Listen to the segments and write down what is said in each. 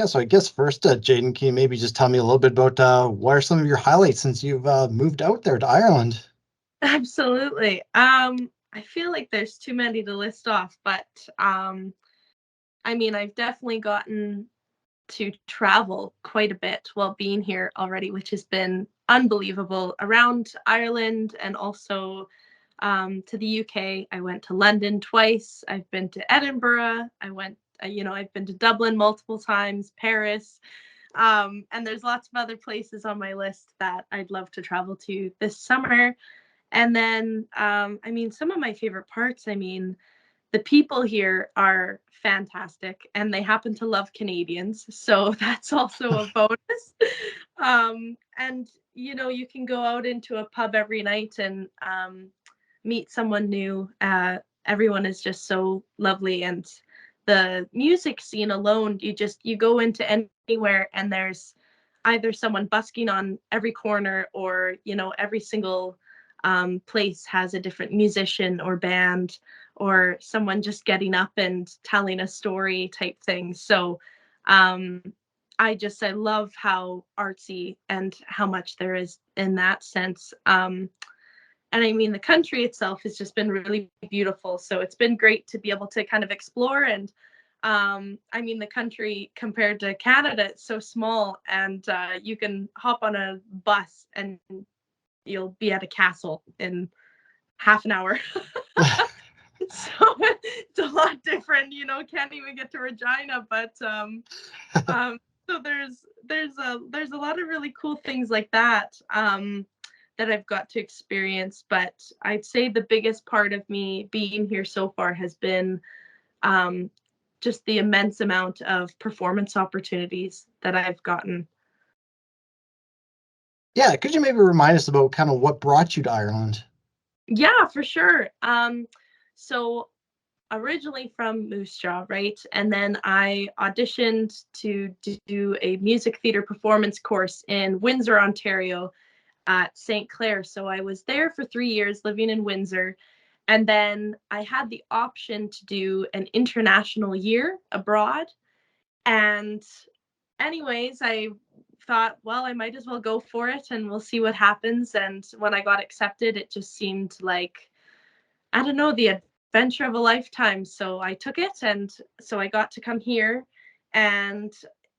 Yeah, so I guess first, Jaden, can you maybe just tell me a little bit about what are some of your highlights since you've moved out there to Ireland? Absolutely. I feel like there's too many to list off, but I mean, I've definitely gotten to travel quite a bit while being here already, which has been unbelievable around Ireland and also to the UK. I went to London twice. I've been to Edinburgh. I've been to Dublin multiple times, Paris. And there's lots of other places on my list that I'd love to travel to this summer. And then, I mean, some of my favorite parts, I mean, the people here are fantastic and they happen to love Canadians. So that's also a bonus. And, you can go out into a pub every night and meet someone new. Everyone is just so lovely. And the music scene alone, you go into anywhere and there's either someone busking on every corner or, every single place has a different musician or band or someone just getting up and telling a story type thing. So um, I love how artsy and how much there is in that sense. And I mean, the country itself has just been really beautiful. So it's been great to be able to kind of explore. And I mean, the country compared to Canada, it's so small, and you can hop on a bus and you'll be at a castle in half an hour. So it's a lot different, can't even get to Regina, but um so there's a lot of really cool things like that that I've got to experience. But I'd say the biggest part of me being here so far has been um just the immense amount of performance opportunities that I've gotten. Yeah, could you maybe remind us about kind of what brought you to Ireland? Yeah, for sure. So originally from Moose Jaw, right? And then I auditioned to do a music theater performance course in Windsor, Ontario at St. Clair. So I was there for 3 years living in Windsor. And then I had the option to do an international year abroad. And, anyways, I thought, well, I might as well go for it and we'll see what happens. And when I got accepted, it just seemed like, I don't know, the adventure of a lifetime. So I took it, and so I got to come here, and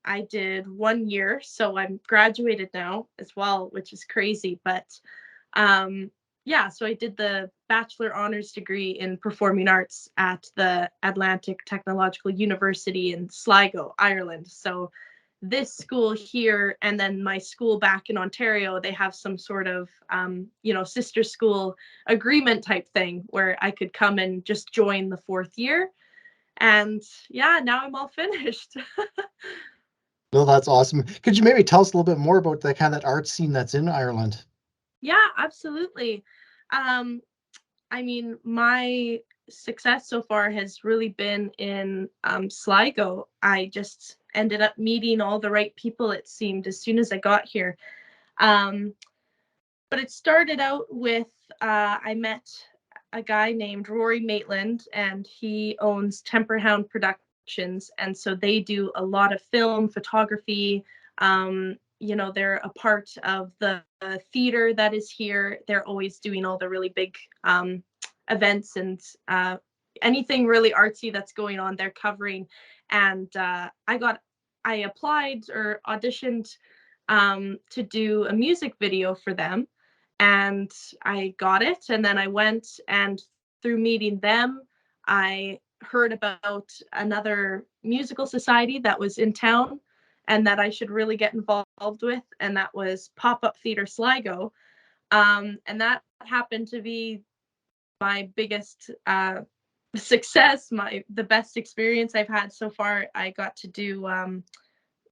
I did 1 year. So I'm graduated now as well, which is crazy. But yeah, so I did the bachelor honors degree in performing arts at the Atlantic Technological University in Sligo, Ireland. So this school here and then my school back in Ontario, they have some sort of, sister school agreement type thing where I could come and just join the fourth year. And yeah, now I'm all finished. No, that's awesome. Could you maybe tell us a little bit more about the kind of that art scene that's in Ireland? Yeah, absolutely. Um, I mean, my success so far has really been in Sligo. I just ended up meeting all the right people, it seemed, as soon as I got here. Um, but it started out with I met a guy named Rory Maitland, and he owns Temperhound Productions, and so they do a lot of film photography. They're a part of the theater that is here. They're always doing all the really big events and anything really artsy that's going on. They're covering, and I applied or auditioned to do a music video for them, and I got it. And then I went, and through meeting them, I heard about another musical society that was in town and that I should really get involved with, and that was Pop Up Theatre Sligo. And that happened to be my biggest success, the best experience I've had so far. I got to do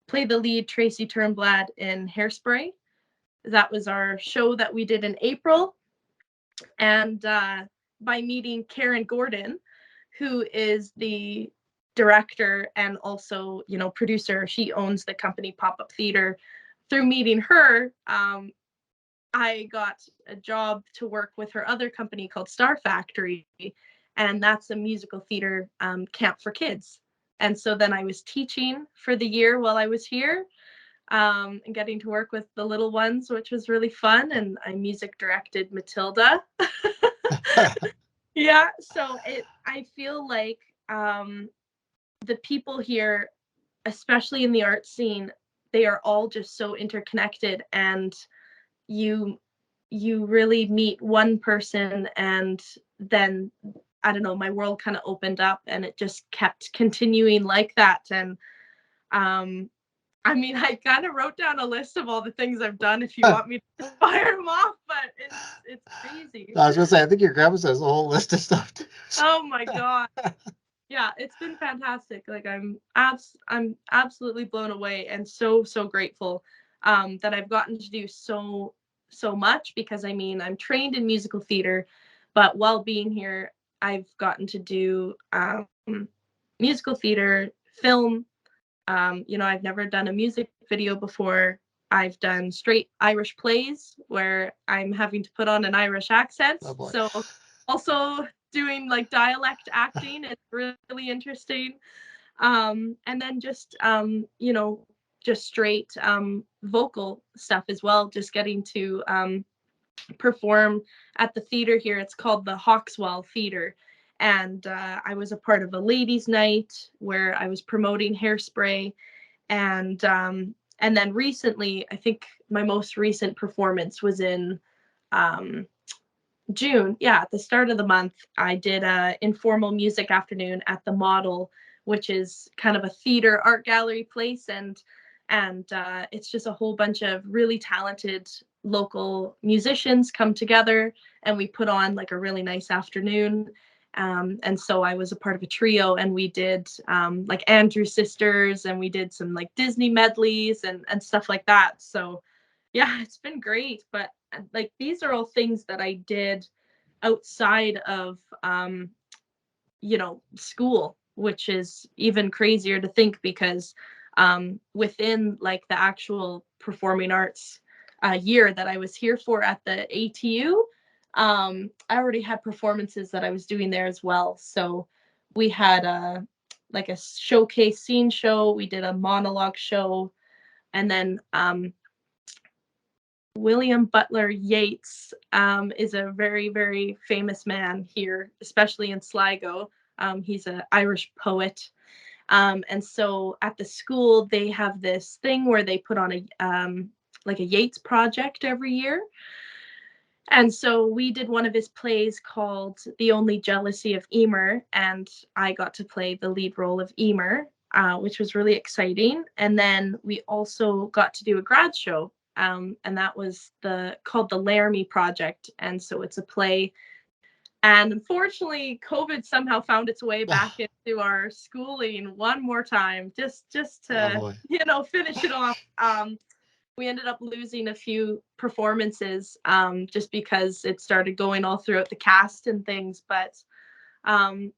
play the lead Tracy Turnblad in Hairspray. That was our show that we did in April. And by meeting Karen Gordon, who is the director and also, producer, she owns the company Pop Up Theater. Through meeting her, I got a job to work with her other company called Star Factory, and that's a musical theater camp for kids. And so then I was teaching for the year while I was here, and getting to work with the little ones, which was really fun. And I music directed Matilda. Yeah, so I feel like the people here, especially in the art scene, they are all just so interconnected, and you you really meet one person, and then I don't know, my world kind of opened up, and it just kept continuing like that. And um I mean, I kind of wrote down a list of all the things I've done if you want me to fire them off, but it's crazy. I was gonna say, I think your grandma has a whole list of stuff too. Oh my god. Yeah, it's been fantastic. Like I'm absolutely blown away and so grateful that I've gotten to do so much, because I mean, I'm trained in musical theater, but while being here, I've gotten to do musical theater, film. I've never done a music video before. I've done straight Irish plays where I'm having to put on an Irish accent. Oh boy. So also doing like dialect acting is really interesting. And then just straight vocal stuff as well, just getting to perform at the theater here. It's called the Hawkswell Theater. And I was a part of a ladies' night where I was promoting Hairspray. And then recently, I think my most recent performance was in um, June. Yeah, at the start of the month, I did a informal music afternoon at the Model, which is kind of a theater art gallery place, and it's just a whole bunch of really talented local musicians come together, and we put on like a really nice afternoon. And so I was a part of a trio, and we did like Andrew Sisters, and we did some like Disney medleys and stuff like that. So yeah, it's been great. But like these are all things that I did outside of school, which is even crazier to think, because within like the actual performing arts year that I was here for at the ATU, I already had performances that I was doing there as well. So we had a showcase scene show, we did a monologue show, and then William Butler Yeats is a very, very famous man here, especially in Sligo. He's an Irish poet. And so at the school, they have this thing where they put on a Yeats project every year. And so we did one of his plays called The Only Jealousy of Emer, and I got to play the lead role of Emer, which was really exciting. And then we also got to do a grad show, and that was called the Laramie Project. And so it's a play. And unfortunately, COVID somehow found its way back into our schooling one more time, just Oh to boy. finish it off. We ended up losing a few performances just because it started going all throughout the cast and things. But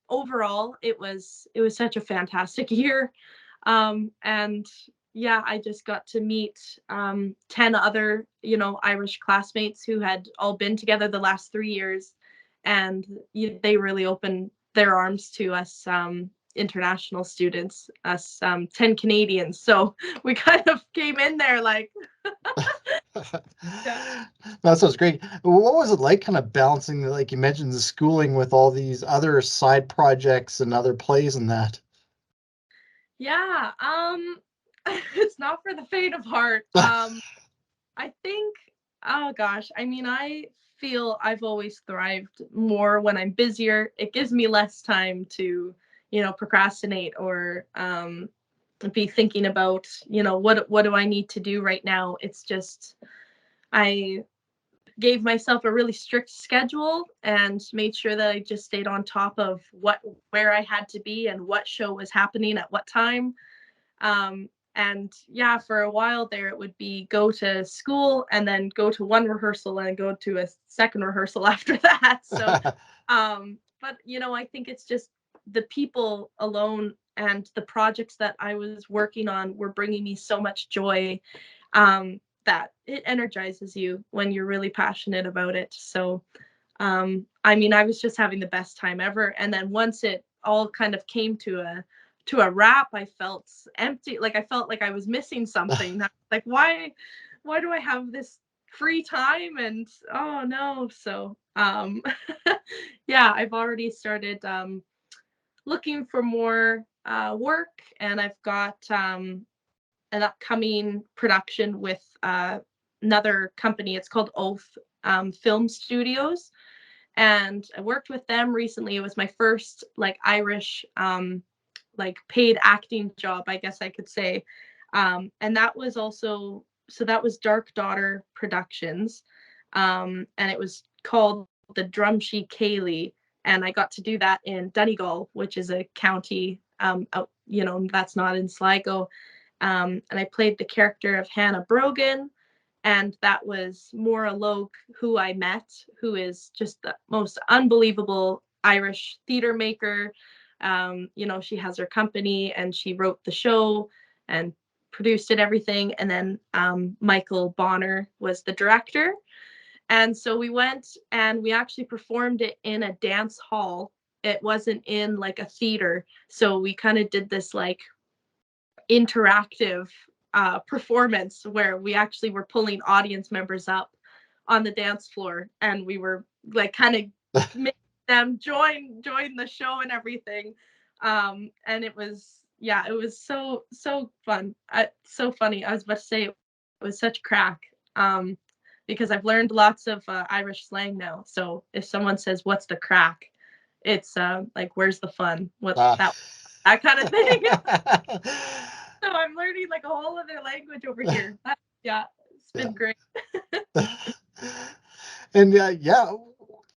overall, it was such a fantastic year. And yeah, I just got to meet 10 other, Irish classmates who had all been together the last 3 years. And they really opened their arms to us international students, us 10 Canadians. So we kind of came in there like, yeah. That sounds great. What was it like kind of balancing, like you mentioned, the schooling with all these other side projects and other plays and that? Yeah, it's not for the faint of heart. I think, oh gosh, I mean, I feel I've always thrived more when I'm busier. It gives me less time to, procrastinate or be thinking about, what do I need to do right now? It's just I gave myself a really strict schedule and made sure that I just stayed on top of where I had to be and what show was happening at what time. And yeah, for a while there, it would be go to school and then go to one rehearsal and go to a second rehearsal after that. So, but I think it's just the people alone and the projects that I was working on were bringing me so much joy, that it energizes you when you're really passionate about it. So, I mean, I was just having the best time ever. And then once it all kind of came to to a rap, I felt empty. Like I felt like I was missing something. Like why do I have this free time? And oh no. So yeah, I've already started looking for more work, and I've got an upcoming production with another company. It's called Oath Film Studios, and I worked with them recently. It was my first like Irish like paid acting job, I guess I could say. And that was also, so that was Dark Daughter Productions, and it was called the Drumshe Cayley, and I got to do that in Donegal, which is a county, out, that's not in Sligo. And I played the character of Hannah Brogan, and that was Maura Logue, who I met, who is just the most unbelievable Irish theater maker. She has her company, and she wrote the show and produced it, everything. And then Michael Bonner was the director. And so we went and we actually performed it in a dance hall. It wasn't in like a theater. So we kind of did this like interactive performance where we actually were pulling audience members up on the dance floor, and we were like kind of making them join the show and everything. And it was, yeah, it was so fun. So funny. I was about to say it was such crack, because I've learned lots of Irish slang now. So if someone says what's the crack, it's like where's the fun, what Ah. that kind of thing. So I'm learning like a whole other language over here. Yeah, it's Yeah. been great. And yeah,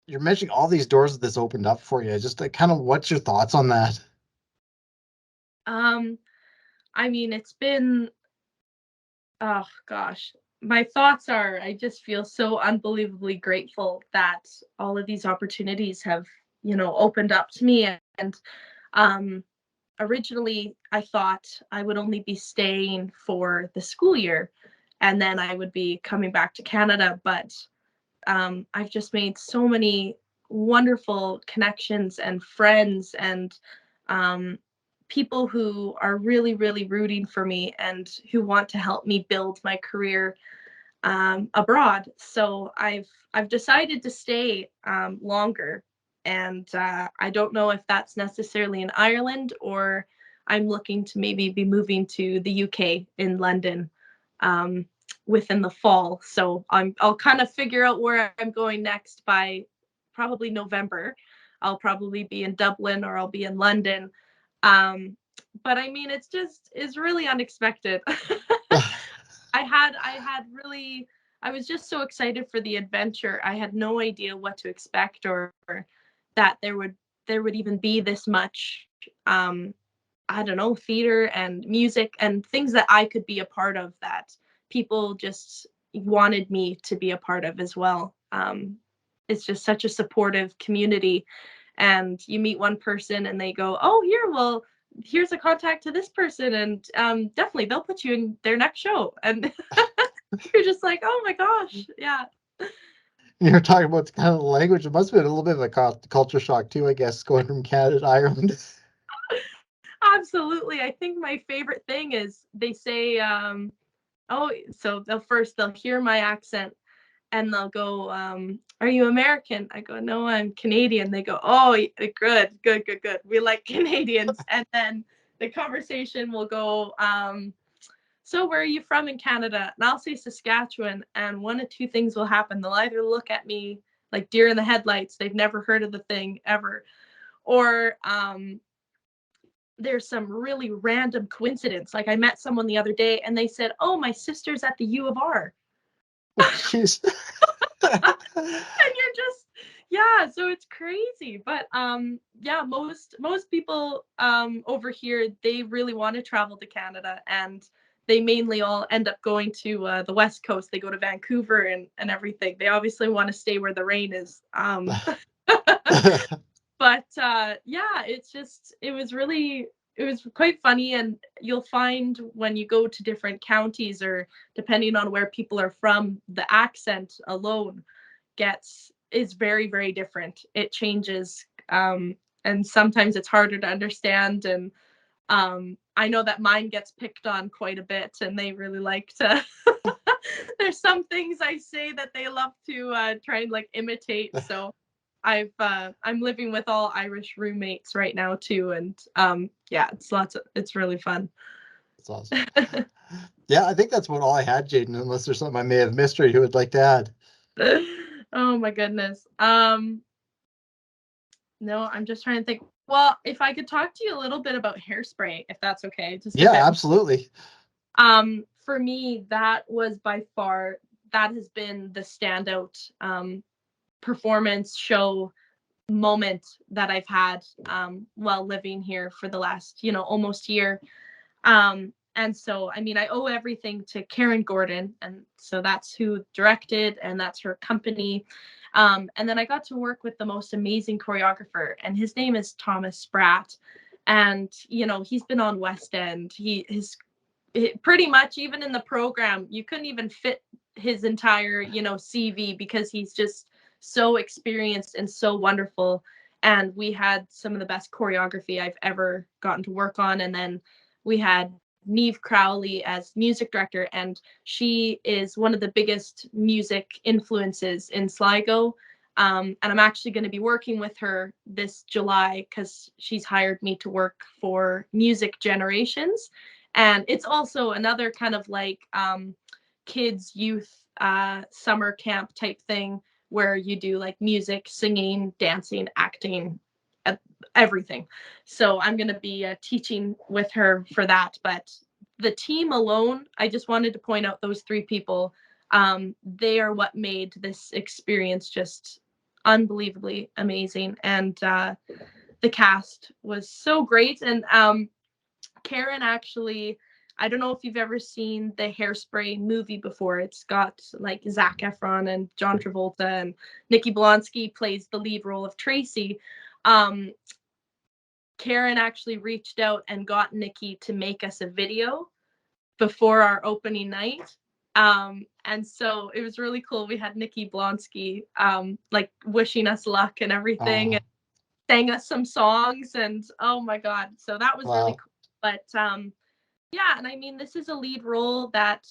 you're mentioning all these doors that this opened up for you. Just kind of what's your thoughts on that? Um, I mean, it's been, oh gosh, my thoughts are I just feel so unbelievably grateful that all of these opportunities have, opened up to me. And um, originally I thought I would only be staying for the school year, and then I would be coming back to Canada. But I've just made so many wonderful connections and friends, and um, people who are really, really rooting for me and who want to help me build my career abroad. So I've decided to stay longer, and I don't know if that's necessarily in Ireland, or I'm looking to maybe be moving to the UK in London um, within the fall. So I'll kind of figure out where I'm going next by probably November. I'll probably be in Dublin or I'll be in London. Um, but I mean, it's really unexpected. I had really, I was just so excited for the adventure. I had no idea what to expect, or that there would even be this much I don't know, theater and music and things that I could be a part of, that people just wanted me to be a part of as well. It's just such a supportive community. And you meet one person and they go, "Oh, here, well, here's a contact to this person, and definitely they'll put you in their next show." And you're just like, "Oh my gosh, yeah." You're talking about kind of the language. It must have been a little bit of a culture shock too, I guess, going from Canada to Ireland. Absolutely. I think my favorite thing is they say, "Oh," so they'll hear my accent, and they'll go, "Are you American?" I go, "No, I'm Canadian." They go, "Oh, good, good, good, good. We like Canadians." And then the conversation will go, "So where are you from in Canada?" And I'll say Saskatchewan, and one of two things will happen. They'll either look at me like deer in the headlights, they've never heard of the thing ever, or there's some really random coincidence. Like I met someone the other day and they said, "Oh, my sister's at the U of R." Oh, jeez. And you're just, yeah, so it's crazy. But yeah, most people over here, they really want to travel to Canada, and they mainly all end up going to the west coast. They go to Vancouver and everything. They obviously want to stay where the rain is. But yeah, it was quite funny. And you'll find when you go to different counties, or depending on where people are from, the accent alone gets is very, very different. It changes, and sometimes it's harder to understand. And I know that mine gets picked on quite a bit, and they really like to. There's some things I say that they love to try and like imitate. So I'm living with all Irish roommates right now too, and yeah, it's really fun. That's awesome. Yeah, I think that's what all I had, Jaden, unless there's something I may have missed or you would like to add. Oh my goodness. No, I'm just trying to think. Well, if I could talk to you a little bit about Hairspray, if that's okay, just a Yeah, bit. absolutely. For me, that was by far that has been the standout performance show moment that I've had while living here for the last, almost year. And so, I mean, I owe everything to Karen Gordon. And so that's who directed, and that's her company. And then I got to work with the most amazing choreographer, and his name is Thomas Spratt. And, he's been on West End. Pretty much even in the program, you couldn't even fit his entire, CV, because he's just so experienced and so wonderful. And we had some of the best choreography I've ever gotten to work on. And then we had Neve Crowley as music director, and she is one of the biggest music influences in Sligo. And I'm actually going to be working with her this July because she's hired me to work for Music Generations. And it's also another kind of like kids youth summer camp type thing where you do like music, singing, dancing, acting, everything. So I'm going to be teaching with her for that. But the team alone, I just wanted to point out those three people. They are what made this experience just unbelievably amazing. And the cast was so great. And Karen actually, I don't know if you've ever seen the Hairspray movie before. It's got like Zac Efron and John Travolta, and Nikki Blonsky plays the lead role of Tracy. Um, Karen actually reached out and got Nikki to make us a video before our opening night. And so it was really cool. We had Nikki Blonsky like wishing us luck and everything, Oh, and sang us some songs, and oh my god, so that was really wow. cool. But yeah, and I mean, this is a lead role that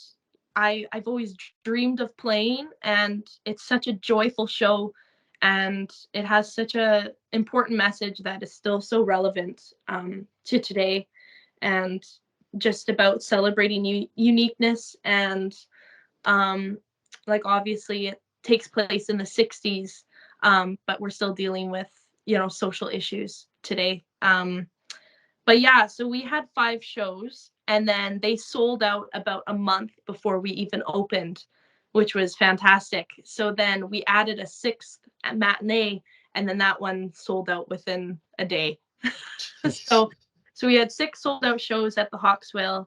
I've always dreamed of playing, and it's such a joyful show, and it has such a important message that is still so relevant to today, and just about celebrating uniqueness. And um, like obviously it takes place in the 60s, but we're still dealing with social issues today. But yeah, so we had 5 shows, and then they sold out about a month before we even opened, which was fantastic. So then we added a 6th matinee, and then that one sold out within a day. Jeez. So we had 6 sold out shows at the Hawkswell.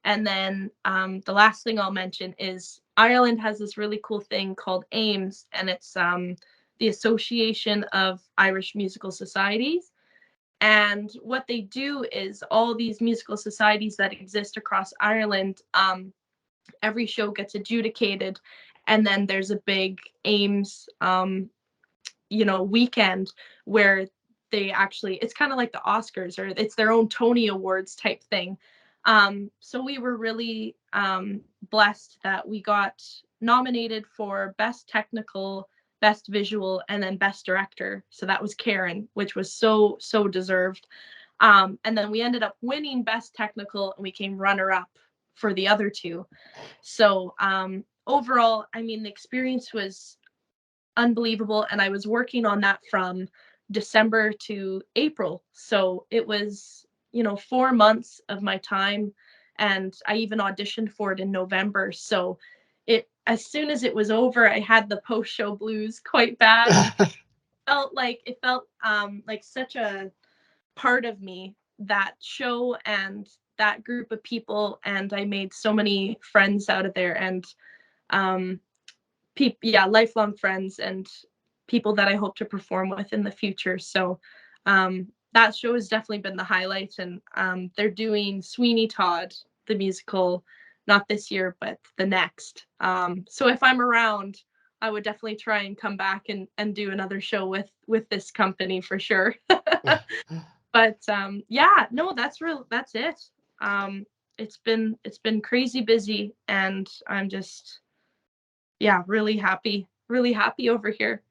And then the last thing I'll mention is Ireland has this really cool thing called AIMS, and it's the Association of Irish Musical Societies. And what they do is all these musical societies that exist across Ireland, every show gets adjudicated, and then there's a big AIMS, weekend where they actually, it's kind of like the Oscars, or it's their own Tony Awards type thing. So we were really blessed that we got nominated for Best Technical, Best Visual, and then Best Director. So that was Karen, which was so deserved. And then we ended up winning Best Technical, and we came runner up for the other 2. So overall, I mean, the experience was unbelievable, and I was working on that from December to April. So it was, 4 months of my time, and I even auditioned for it in November. So it as soon as it was over, I had the post-show blues quite bad. It felt like such a part of me, that show and that group of people, and I made so many friends out of there, and um yeah, lifelong friends and people that I hope to perform with in the future. So that show has definitely been the highlight. And they're doing Sweeney Todd, the musical, not this year, but the next. So if I'm around, I would definitely try and come back and do another show with this company for sure. But yeah, no, that's it. Um, it's been crazy busy, and I'm just, yeah, really happy over here.